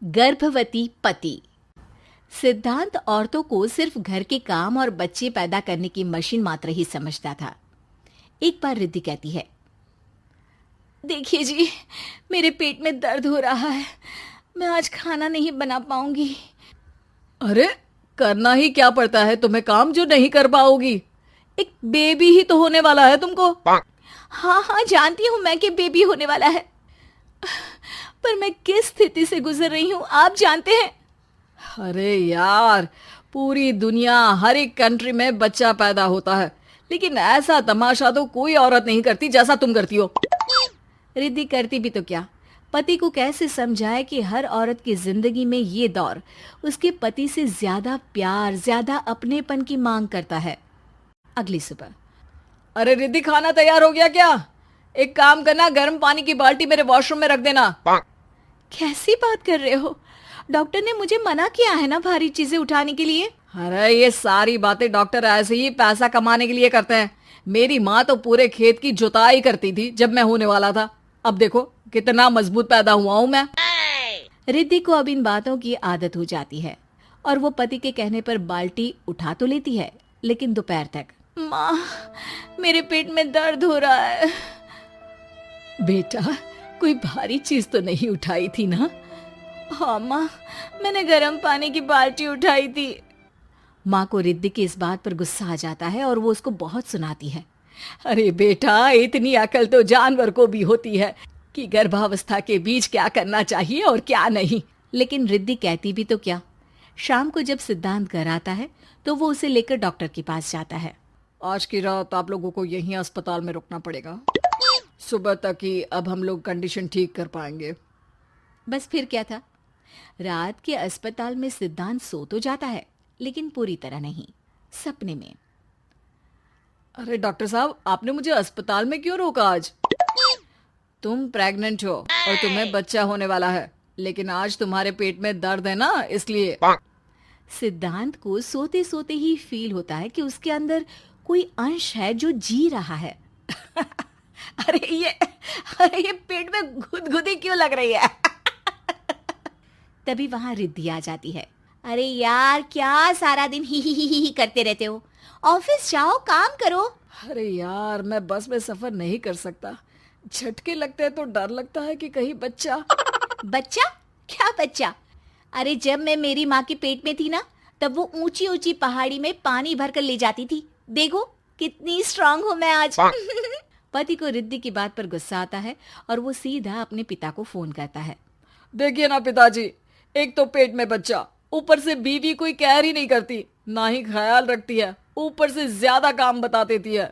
गर्भवती पति। सिद्धांत औरतों को सिर्फ घर के काम और बच्चे पैदा करने की मशीन मात्र ही समझता था। एक बार रिद्धि कहती है, देखिए जी, मेरे पेट में दर्द हो रहा है, मैं आज खाना नहीं बना पाऊंगी। अरे करना ही क्या पड़ता है तुम्हें काम जो नहीं कर पाओगी? एक बेबी ही तो होने वाला है तुमको। हाँ हाँ, जानती हूँ मैं कि बेबी होने वाला है, पर मैं किस स्थिति से गुजर रही हूँ आप जानते हैं। अरे यार, पूरी दुनिया हर एक कंट्री में बच्चा पैदा होता है, लेकिन ऐसा तमाशा तो कोई औरत नहीं करती जैसा तुम करती हो। रिद्धि करती भी तो क्या, पति को कैसे समझाए कि हर औरत की जिंदगी में ये दौर उसके पति से ज्यादा प्यार, ज्यादा अपनेपन की मांग करता है। अगली सुबह, अरे रिद्धि, खाना तैयार हो गया क्या? एक काम करना, गर्म पानी की बाल्टी मेरे वॉशरूम में रख देना। कैसी बात कर रहे हो? डॉक्टर ने मुझे मना किया है ना भारी चीजें उठाने के लिए। अरे ये सारी बातें डॉक्टर ऐसे ही पैसा कमाने के लिए करते हैं। मेरी माँ तो पूरे खेत की जुताई करती थी जब मैं होने वाला था। अब देखो कितना मजबूत पैदा हुआ हूँ मैं। रिद्धि को अब इन बातों की आदत हो जाती है और वो पति के कहने पर बाल्टी उठा तो लेती है, लेकिन दोपहर तक। माँ, मेरे पेट में दर्द हो रहा है। बेटा, कोई भारी चीज तो नहीं उठाई थी ना? हाँ माँ, मैंने गर्म पानी की बाल्टी उठाई थी। माँ को रिद्धि की इस बात पर गुस्सा आ जाता है और वो उसको बहुत सुनाती है। अरे बेटा, इतनी अकल तो जानवर को भी होती है कि गर्भावस्था के बीच क्या करना चाहिए और क्या नहीं। लेकिन रिद्धि कहती भी तो क्या। शाम को जब सिद्धांत घर आता है तो वो उसे लेकर डॉक्टर के पास जाता है। आज की रात आप लोगों को यहीं अस्पताल में रुकना पड़ेगा, सुबह तक ही अब हम लोग कंडीशन ठीक कर पाएंगे। बस फिर क्या था, रात के अस्पताल में सिद्धांत सो तो जाता है, लेकिन पूरी तरह नहीं, सपने में। अरे डॉक्टर साहब, आपने मुझे अस्पताल में क्यों रोका आज? तुम प्रेग्नेंट हो और तुम्हें बच्चा होने वाला है, लेकिन आज तुम्हारे पेट में दर्द है ना, इसलिए। सिद्धांत को सोते सोते ही फील होता है कि उसके अंदर कोई अंश है जो जी रहा है। अरे ये पेट में गुदगुदी क्यों लग रही है? तभी वहां रिद्धि आ जाती है। अरे यार, क्या सारा दिन ही करते रहते हो? ऑफिस जाओ, काम करो। अरे यार, मैं बस में सफर नहीं कर सकता। झटके लगते हैं तो डर लगता है कि कहीं बच्चा। बच्चा? क्या बच्चा? अरे जब मैं मेरी माँ के पेट में थी ना, तब वो ऊंची ऊंची पहाड़ी में पानी भर कर ले जाती थी। देखो कितनी स्ट्रांग हूँ मैं आज। पति को रिद्धि की बात पर गुस्सा आता है और वो सीधा अपने पिता को फोन करता है। देखिए ना पिताजी, एक तो पेट में बच्चा, ऊपर से बीवी कोई केयर ही नहीं करती, ना ही ख्याल रखती है, ऊपर से ज्यादा काम बता देती है।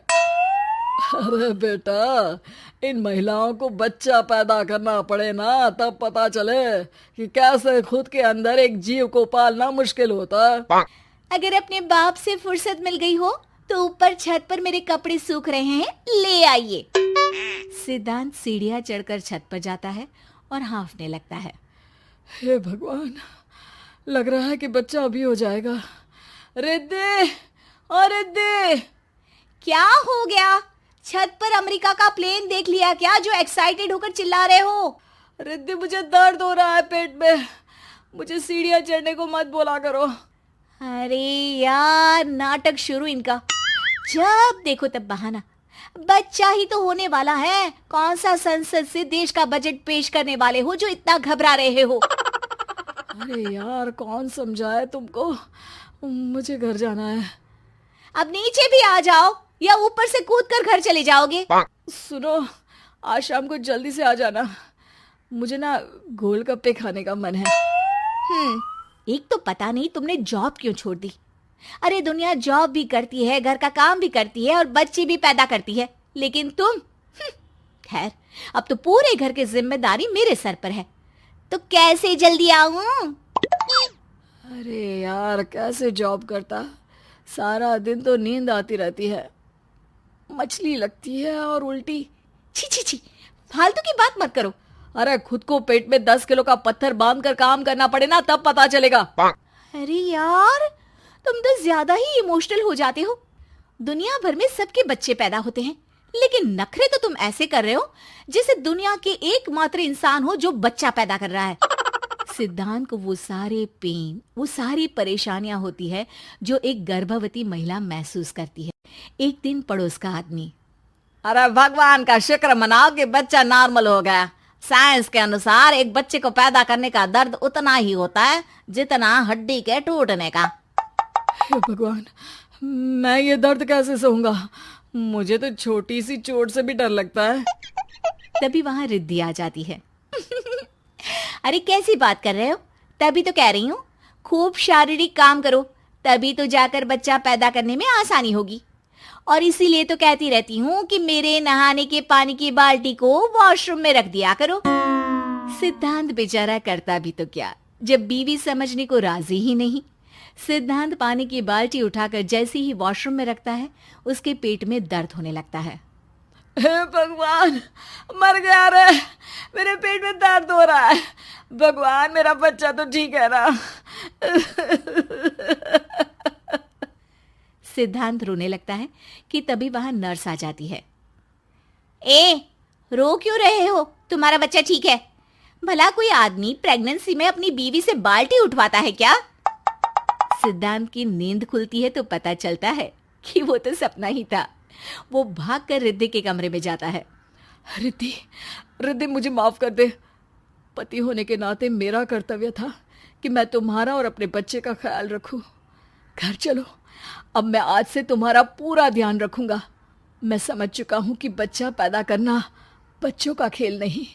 अरे बेटा, इन महिलाओं को बच्चा पैदा करना पड़े ना, तब पता चले कि कैसे खुद के अंदर एक जीव को पालना मुश्किल होता है। अगर अपने बाप से फुर्सत मिल गई हो तो ऊपर छत पर मेरे कपड़े सूख रहे हैं, ले आइए। सिद्धांत सीढ़ियां चढ़कर छत पर जाता है और हांफने लगता है। हे भगवान, लग रहा है कि बच्चा अभी हो जाएगा। रिद्धि, ओ रिद्धि! क्या हो गया? छत पर अमेरिका का प्लेन देख लिया क्या जो एक्साइटेड होकर चिल्ला रहे हो? रिद्धि, मुझे दर्द हो रहा है पेट में, मुझे सीढ़ियां चढ़ने को मत बोला करो। अरे यार, नाटक शुरू इनका। जब देखो तब बहाना। बच्चा ही तो होने वाला है, कौन सा संसद से देश का बजट पेश करने वाले हो जो इतना घबरा रहे हो? अरे यार, कौन समझाए तुमको, मुझे घर जाना है। अब नीचे भी आ जाओ या ऊपर से कूद कर घर चले जाओगे? सुनो, आज शाम को जल्दी से आ जाना, मुझे ना गोलगप्पे खाने का मन है। एक तो पता नहीं तुमने जॉब क्यों छोड़ दी। अरे दुनिया जॉब भी करती है, घर का काम भी करती है और बच्चे भी पैदा करती है, लेकिन तुम खैर, अब तो पूरे घर की जिम्मेदारी मेरे सर पर है, तो कैसे जल्दी आऊं? अरे यार, कैसे जॉब करता, सारा दिन तो नींद आती रहती है, मछली लगती है और उल्टी। छी छी छी, फालतू की बात मत करो। अरे खुद को पेट में 10 किलो का पत्थर बांध कर काम करना पड़े ना, तब पता चलेगा। अरे यार, तुम तो ज्यादा ही इमोशनल हो जाते हो। दुनिया भर में सबके बच्चे पैदा होते हैं, लेकिन नखरे तो तुम ऐसे कर रहे हो जैसे दुनिया के एकमात्र इंसान हो जो बच्चा पैदा कर रहा है। सिद्धांत को वो सारे पेन, वो सारी परेशानियां होती है जो एक गर्भवती महिला महसूस करती है। एक दिन पड़ोस का आदमी, अरे भगवान का शुक्र मनाओ कि बच्चा नॉर्मल हो गया। साइंस के अनुसार एक बच्चे को पैदा करने का दर्द उतना ही होता है जितना हड्डी के टूटने का। हे भगवान, मैं ये दर्द कैसे सहूंगा? मुझे तो छोटी सी चोट से भी डर लगता है। तभी वहां रिद्धि आ जाती है। अरे कैसी बात कर रहे हो? तभी तो कह रही हूँ, खूब शारीरिक काम करो, तभी तो जाकर बच्चा पैदा करने में आसानी होगी। और इसीलिए तो कहती रहती हूँ कि मेरे नहाने के पानी की बाल्टी को वॉशरूम में रख दिया करो। सिद्धांत बेचारा करता भी तो क्या, जब बीवी समझने को राजी ही नहीं। सिद्धांत पानी की बाल्टी उठाकर जैसे ही वॉशरूम में रखता है, उसके पेट में दर्द होने लगता है। हे भगवान, मर गया रे, मेरे पेट में दर्द हो रहा है। भगवान, मेरा बच्चा तो ठीक है ना? सिद्धांत रोने लगता है कि तभी वहां नर्स आ जाती है। ए, रो क्यों रहे हो? तुम्हारा बच्चा ठीक है। भला कोई आदमी प्रेगनेंसी में अपनी बीवी से बाल्टी उठवाता है क्या? सिद्धांत की नींद खुलती है तो पता चलता है कि वो तो सपना ही था। वो भागकर रिद्धि के कमरे में जाता है। रिद्धि, रिद्धि, मुझे माफ कर दे। पति होने के नाते मेरा कर्तव्य था कि मैं तुम्हारा और अपने बच्चे का ख्याल रखूं। घर चलो, अब मैं आज से तुम्हारा पूरा ध्यान रखूंगा। मैं समझ चुका हूं कि बच्चा पैदा करना बच्चों का खेल नहीं।